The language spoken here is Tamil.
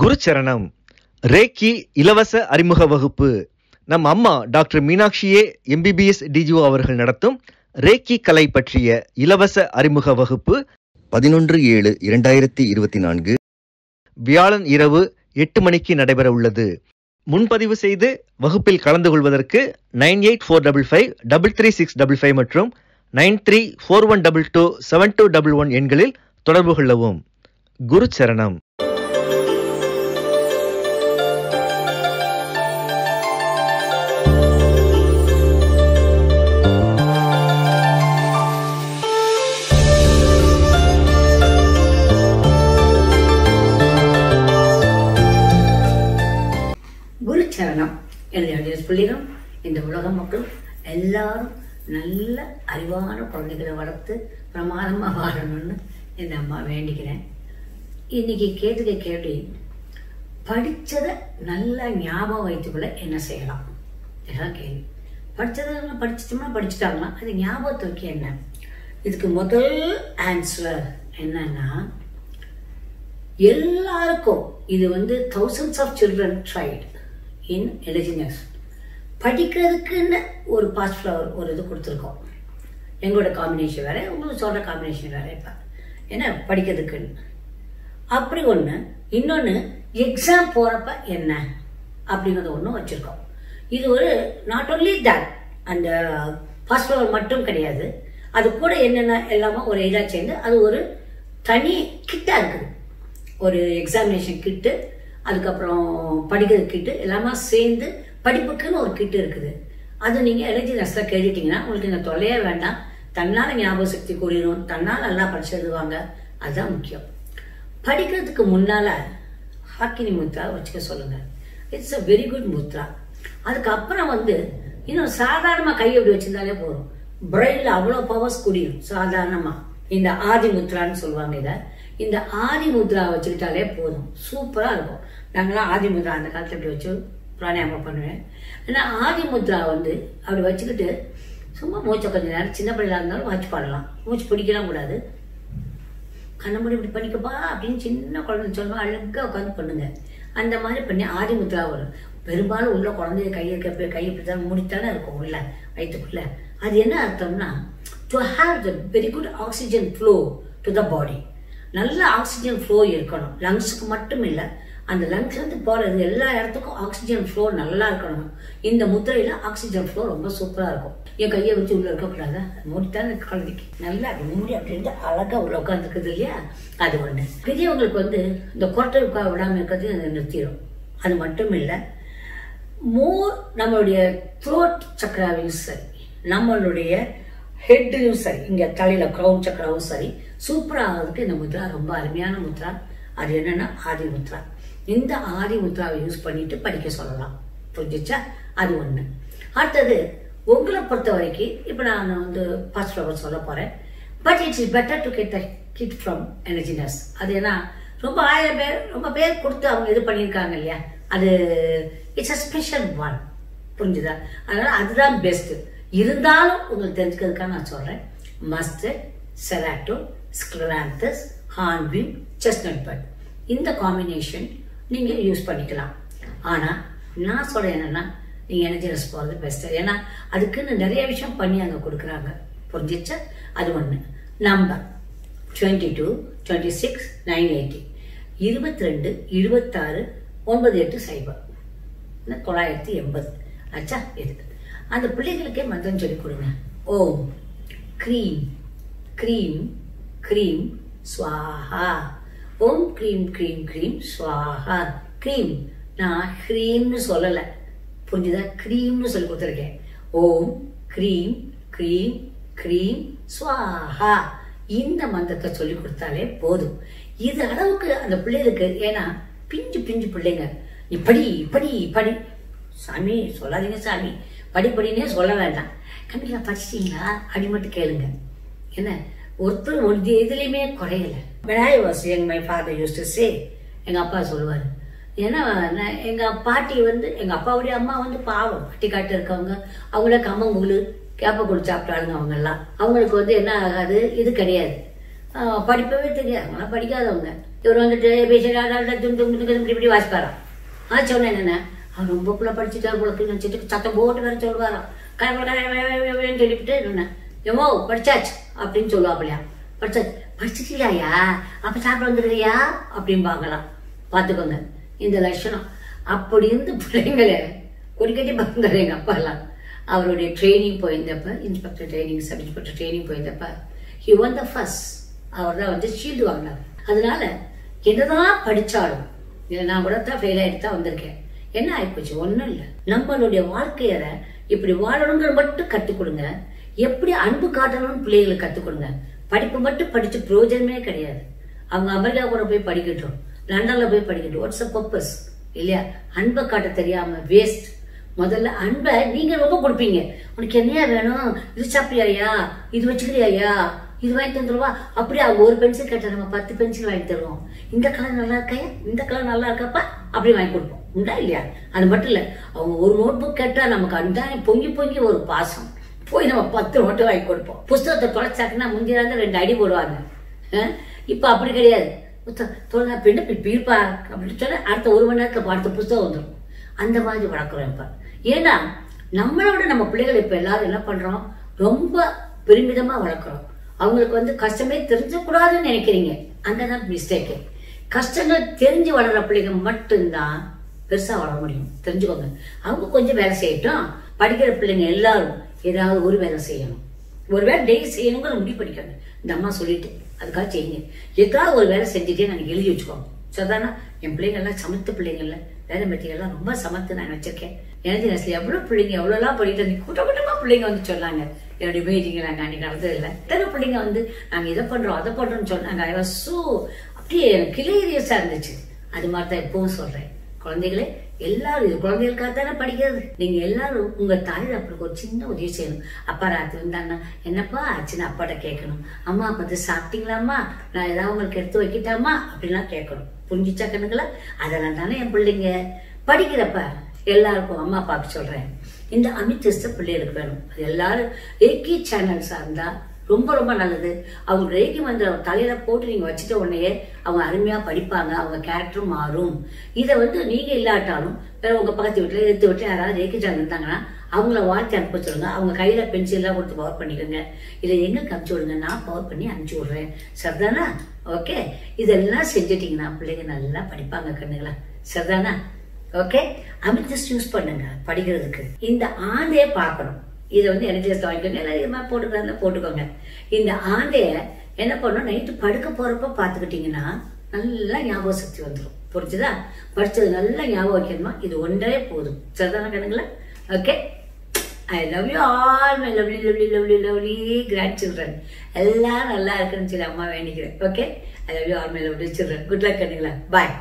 குருச்சரணம். ரேக்கி இலவச அறிமுக வகுப்பு. நம் அம்மா டாக்டர் மீனாட்சியே எம்பிபிஎஸ் டிஜிஓ அவர்கள் நடத்தும் ரேக்கி கலை பற்றிய இலவச அறிமுக வகுப்பு 11/7/2024 வியாழன் இரவு 8 மணிக்கு நடைபெற உள்ளது. முன்பதிவு செய்து வகுப்பில் கலந்து கொள்வதற்கு 9845533655 மற்றும் 9341227211 எண்களில் தொடர்பு கொள்ளவும். குருச்சரணம். குருச்சரணம். என்னுடைய பிள்ளைகளும் இந்த உலக மக்களும் எல்லாரும் நல்ல அறிவான குழந்தைகளை வளர்த்து பிரமாதமாக வாழணும்னு இந்த அம்மா வேண்டிக்கிறேன். இன்னைக்கு கேட்டுக்க கேள்வி, படித்ததை நல்லா ஞாபகம் வைத்துக்குள்ள என்ன செய்யலாம்? இதுதான் கேள்வி. படித்ததை படிச்சுட்டாங்கன்னா அது ஞாபகத்தை வைக்க என்ன? இதுக்கு முதல் ஆன்சர் என்னன்னா, எல்லாருக்கும் இது thousands of children tried in indigenous படிக்கிறதுக்குன்னு ஒரு பாஸ் ஃப்ளவர் ஒரு இது கொடுத்துருக்கோம். எங்களோட காம்பினேஷன் வேற, உங்களுக்கு சொல்கிற காம்பினேஷன் வேற. இப்போ ஏன்னா படிக்கிறதுக்குன்னு அப்படி ஒன்று, இன்னொன்று எக்ஸாம் போகிறப்ப என்ன அப்படிங்கிறத ஒன்று வச்சுருக்கோம். இது ஒரு நாட் ஓன்லி தட், அந்த பாஸ் ஃப்ளவர் மட்டும் கிடையாது, அது கூட என்னென்ன எல்லாமே ஒரு இதாக சேர்ந்து அது ஒரு தனி கிட்டாக இருக்குது. ஒரு எக்ஸாமினேஷன் கிட்டு, அதுக்கப்புறம் படிக்கிறது கிட்டு, எல்லாமே சேர்ந்து படிப்புக்குன்னு ஒரு கிட்டு இருக்குது. அது நீங்கள் எலிஜினஸில் கேட்டுட்டிங்கன்னா உங்களுக்கு இந்த தொல்லையே வேண்டாம். தன்னால் ஞாபக சக்தி கூடிடும், தன்னால் நல்லா படிச்சு எழுதுவாங்க. அதுதான் முக்கியம். படிக்கிறதுக்கு முன்னால் ஹாக்கினி முத்ரா வச்சுக்க சொல்லுங்கள். It's a very good Mudra. அதுக்கப்புறம் இன்னும் சாதாரணமாக கை எப்படி வச்சுருந்தாலே போதும், பிரெயினில் அவ்வளோ பவர்ஸ் கூடிடும். சாதாரணமாக இந்த ஆதி முத்ரான்னு சொல்லுவாங்க. இதை இந்த ஆதி முத்ரா வச்சுக்கிட்டாலே போதும், சூப்பராக இருக்கும். நாங்களாம் ஆதி முத்ரா அந்த காலத்தில் இப்படி வச்சு பிராணாயாமம் பண்ணுவேன். ஏன்னா ஆதி முத்ரா அப்படி வச்சுக்கிட்டு சும்மா மூச்சை கொஞ்சம் நேரம், சின்ன பிள்ளைகளாக இருந்தாலும் வாட்சி பாடலாம், மூச்சு பிடிக்கலாம் கூடாது. கண்ணமுடி இப்படி பண்ணிக்கப்பா அப்படின்னு சின்ன குழந்தை சொல்லுவாங்க, அழகாக உட்காந்து பண்ணுங்க. அந்த மாதிரி பண்ணி ஆதி முத்ரா வரும். பெரும்பாலும் உள்ள குழந்தைய கையை இப்படித்தான் முடித்தானே இருக்கும் உள்ள வயிற்றுக்குள்ள. அது என்ன அர்த்தம்னா, to have the very good oxygen flow to the body. நல்ல ஆக்சிஜன் ஃப்ளோ இருக்கணும், லங்ஸுக்கு மட்டும் இல்லை, அந்த லங்ஸ் போகிறது எல்லா இடத்துக்கும் ஆக்சிஜன் ஃப்ளோ நல்லா இருக்கணும். இந்த முத்திரையில் ஆக்சிஜன் ஃப்ளோ ரொம்ப சூப்பராக இருக்கும். என் கையை வச்சு உள்ளே இருக்கக்கூடாது, மூடித்தானே குழந்தைக்கு நல்லா அப்படி மூடி அப்படின்ட்டு அழகாக உள்ள உட்காந்துருக்குது இல்லையா? அது ஒன்று. பெரியவங்களுக்கு இந்த கொட்டை விடாமல் இருக்கிறது நிறுத்திடும். அது மட்டும் இல்லை, மோர் நம்மளுடைய த்ரோட் சக்கராவையும் சரி, நம்மளுடைய ஹெட்லையும் சரி, இங்கே தலையில் க்ரௌன் சக்கராவும் சரி, சூப்பராகிறதுக்கு இந்த முத்ரா ரொம்ப அருமையான முத்ரா. அது என்னன்னா ஆதி முத்ரா. இந்த ஆதி முத்ராவை யூஸ் பண்ணிட்டு படிக்க சொல்லலாம். புரிஞ்சிச்சா? அது ஒன்று. அடுத்தது, உங்களை பொறுத்த வரைக்கும் இப்போ நான் பாஸ்ட் ஃப்ளவர் சொல்ல போகிறேன். But it's better to get the kit from எனர்ஜினஸ். அது ஏன்னா ரொம்ப 1000 பேர் ரொம்ப பேர் கொடுத்து அவங்க இது பண்ணியிருக்காங்க இல்லையா? அது இட்ஸ் அ ஸ்பெஷல் ஒன். புரிஞ்சுதா? அதனால் அதுதான் பெஸ்ட்டு. இருந்தாலும் உங்களுக்கு தெரிஞ்சுக்கிறதுக்காக நான் சொல்கிறேன். Mustard, cerato, scleranthus, hornbeam, chestnut but, இந்த காம்பினேஷன் நீங்கள் யூஸ் பண்ணிக்கலாம். ஆனால் நான் சொல்கிறேன் என்னென்னா, நீங்கள் எனர்ஜினஸ் போகிறது பெஸ்ட்டு. ஏன்னா அதுக்குன்னு நிறைய விஷயம் பண்ணி அங்கே கொடுக்குறாங்க. புரிஞ்சிச்சா? அது ஒன்று. நம்பர் 22 26 980 22 26 98 980 ஆச்சா? இது அந்த பிள்ளைகளுக்கே மந்திரம் சொல்லிக் கொடுங்க. ஓம் க்ரீம் க்ரீம் க்ரீம் ஸ்வாஹா. ஓம் க்ரீம் க்ரீம் க்ரீம் ஸ்வாஹா. க்ரீம் நான் க்ரீம்னு சொல்லலை, புரிஞ்சுதா? க்ரீம்னு சொல்லி கொடுத்துருக்கேன். ஓம் க்ரீம் க்ரீம் க்ரீம் ஸ்வாஹா. இந்த மந்திரத்தை சொல்லி கொடுத்தாலே போதும். இது அளவுக்கு அந்த பிள்ளைகளுக்கு, ஏன்னா பிஞ்சு பிஞ்சு பிள்ளைங்க, இப்படி இப்படி படி சாமி சொல்லாதீங்க சாமி, படிப்படினே சொல்ல வேண்டாம். கண்டிப்பா படிச்சிட்டீங்களா அப்படி மட்டும் கேளுங்க. என்ன ஒருத்தர் ஒரு எதுலையுமே குறையலை. விநாயகர் எங்க my father use to say, எங்க அப்பா சொல்லுவார். ஏன்னா எங்க பாட்டி எங்க அப்பாவுடைய அம்மா பாவம் பட்டிக்காட்டு இருக்கவங்க, அவங்கள கம்மங்கூழு கேப்ப கூழ் சாப்பிட்டாளுங்க. அவங்கெல்லாம் அவங்களுக்கு என்ன ஆகாது, இது கிடையாது. படிப்பவே தெரியாது, அவங்களாம் படிக்காதவங்க. இவர் வந்துட்டு இப்படி வாசிப்பாராம். சொன்னேன் என்னென்ன அவன் ரொம்ப புள்ள படிச்சுட்டா உங்களுக்கு நினச்சிட்டு சத்தம் போட்டு வேற சொல்லுவாராம். கரன்னு சொல்லிவிட்டு என்ன எமோ படிச்சாச்சு அப்படின்னு சொல்லுவாப்பிலையா. படிச்சாச்சு படிச்சுட்டியாயா அப்போ சாப்பிட வந்துடுறியா அப்படின்பாங்களாம். பார்த்துக்கோங்க இந்த லட்சணம். அப்படி இருந்து பிள்ளைங்களை கொடிக்கட்டி பார்க்குறாரு எங்கள் அப்பாலாம். அவருடைய ட்ரைனிங் போயிருந்தப்ப, inspector training, sub inspector training போயிருந்தப்ப ஹி வான் த ஃபர்ஸ்ட். அவர் தான் வந்து ஷீல்டு வாங்கினார். அதனால என்னதான் படித்தாலும் இல்லை, நான் கூட தான் ஃபெயில் ஆகிட்டு தான் வந்திருக்கேன். என்ன ஆகிப்போச்சு? ஒன்றும் இல்லை. நம்மளுடைய வாழ்க்கையை இப்படி வாழணுங்கிற மட்டும் கற்றுக் கொடுங்க. எப்படி அன்பு காட்டணும்னு பிள்ளைகளுக்கு கற்றுக் கொடுங்க. படிப்பு மட்டும் படித்து பிரயோஜனமே கிடையாது. அவங்க அமெரிக்கா கூட போய் படிக்கட்டும், லண்டன்ல போய் படிக்கட்டும், வாட்ஸ் அ பர்பஸ் இல்லையா? அன்பை காட்ட தெரியாம வேஸ்ட். முதல்ல அன்பை நீங்க ரொம்ப கொடுப்பீங்க. உனக்கு என்னையா வேணும், இது சாப்பிடுறியா, இது வச்சுக்கிறியா, இது வாங்கி தந்துருவா. அப்படியே அவங்க ஒரு பென்சில் கேட்டால் நம்ம 10 பென்சில் வாங்கி தருவோம். இந்த கலர் நல்லா இருக்கையா, இந்த கலர் நல்லா இருக்கப்பா அப்படி வாங்கி கொடுப்போம். உண்டா இல்லையா? அது மட்டும் இல்லை, அவங்க ஒரு நோட் புக் கேட்டா நமக்கு அந்த பொங்கி பொங்கி ஒரு பாசம். போய் நம்ம 10 நோட்டு வாங்கி கொடுப்போம். புஸ்தகத்தை தொலைச்சாக்குன்னா முந்தியாந்து 2 அடி போடுவாங்க. இப்ப அப்படி கிடையாது. பின்ன பீர்ப்பா அப்படின்னு சொல்ல அடுத்த 1 மணி நேரத்துக்கு அடுத்த புஸ்தகம் வந்துடும். அந்த மாதிரி வளர்க்குறோம் இப்ப. ஏன்னா நம்மளோட நம்ம பிள்ளைகள் இப்ப எல்லாரும் என்ன பண்றோம், ரொம்ப பெருமிதமா வளர்க்குறோம். அவங்களுக்கு வந்து கஷ்டமே தெரிஞ்சக்கூடாதுன்னு நினைக்கிறீங்க. அங்கதான் மிஸ்டேக்கு. கஷ்டங்கள் தெரிஞ்சு வளர்ற பிள்ளைங்க மட்டும்தான் பெருசா வளர முடியும். தெரிஞ்சுக்கோங்க. அவங்க கொஞ்சம் வேலை செய்யட்டும். படிக்கிற பிள்ளைங்க எல்லாரும் ஏதாவது ஒரு வேலை செய்யணும். ஒரு வேலை டெய்லி செய்யணுங்கிற முடிவு படிக்கணும். இந்த அம்மா சொல்லிட்டு அதுக்காக செய்யுங்க. ஏதாவது ஒரு வேலை செஞ்சுட்டே நான் எழுதி வச்சுக்கோங்க. சரிதானா? என் பிள்ளைங்கள்லாம் சமத்து பிள்ளைங்கள்ல வேலை மெட்டிகள்லாம் ரொம்ப சமத்து நான் வச்சிருக்கேன். எனக்கு நேரத்தில் எவ்வளவு பிள்ளைங்க எவ்வளோலாம் படிக்கிட்டு கூட்ட கூட்டமா பிள்ளைங்க வந்து சொன்னாங்க. என்னுடைய மீட்டிங் நாங்கள் அன்னைக்கு நடந்தது இல்லை. எத்தனை பிள்ளைங்க வந்து நாங்கள் இதை பண்றோம் அதை பண்றோம்னு சொன்னாங்க. ஐ வாஸ் சோ அப்படியே கிளேரியஸா இருந்துச்சு. அது மாதிரி தான் இப்பவும் சொல்றேன். குழந்தைகளே எல்லாரும், இது குழந்தைகளுக்காக தானே படிக்கிறது. நீங்க எல்லாரும் உங்க தாய் அப்படி ஒரு சின்ன உதவி செய்யணும். அப்பா ராத்திரி இருந்தாங்கன்னா என்னப்பா ஆச்சுன்னு அப்பாட்ட கேட்கணும். அம்மா பார்த்து சாப்பிட்டீங்களாம்மா, நான் ஏதாவது உங்களுக்கு எடுத்து வைக்கிட்டாமா அப்படிலாம் கேட்கணும். புரிஞ்சிச்சா கண்ணுங்களா? அதெல்லாம் தானே என் பிள்ளைங்க படிக்கிறப்ப எல்லாருக்கும் அம்மா அப்பாவுக்கு சொல்றேன். இந்த அமித்ஸ்ட பிள்ளைகளுக்கு வேணும். அது எல்லாரும் ரேக்கி சேனல்ஸா இருந்தா ரொம்ப ரொம்ப நல்லது. அவங்க ரேக்கி வந்து தலையில போட்டு நீங்க வச்சுட்ட உடனே அவங்க அருமையா படிப்பாங்க. அவங்க கேரக்டரும் மாறும். இதை வந்து நீங்க இல்லாட்டாலும் வேற உங்க பக்கத்து வீட்டுல எடுத்து வீட்டுல யாராவது ரேக்கி சேனல் இருந்தாங்கன்னா அவங்கள வாழ்க்கை அனுப்ப சொல்லுங்க. அவங்க கையில பென்சில்லாம் கொடுத்து பவர் பண்ணிக்கோங்க. இதை எங்க அனுப்பிச்சு விடுங்க, நான் பவர் பண்ணி அனுப்பிச்சு விடுறேன். சரிதானா? ஓகே, இதெல்லாம் செஞ்சுட்டீங்கன்னா பிள்ளைங்க நல்லா படிப்பாங்க கண்ணுங்களா. சரிதானா? ஓகே, அமித்ஸ் யூஸ் பண்ணுங்க படிக்கிறதுக்கு. இந்த ஆந்தைய பார்க்கணும். இதை வந்து எனர்ஜிஸ்ட் வாங்கிக்கோங்க. எல்லாம் போட்டுக்கிறதா போட்டுக்கோங்க. இந்த ஆந்தைய என்ன பண்ணணும், நைட்டு படுக்க போறப்ப பாத்துக்கிட்டீங்கன்னா நல்லா ஞாபக சக்தி வந்துடும். புரிஞ்சுதா? படிச்சது நல்லா ஞாபகம் வைக்கணுமா? இது ஒன்றே போதும். சரிதான கண்ணுங்களா? Okay, I love you all my lovely lovely lovely lovely grandchildren. எல்லாம் நல்லா இருக்குன்னு சொல்லி அம்மா வேண்டிக்கிறேன். Okay, I love you all my lovely children. Good luck கண்ணுங்களா. பாய்.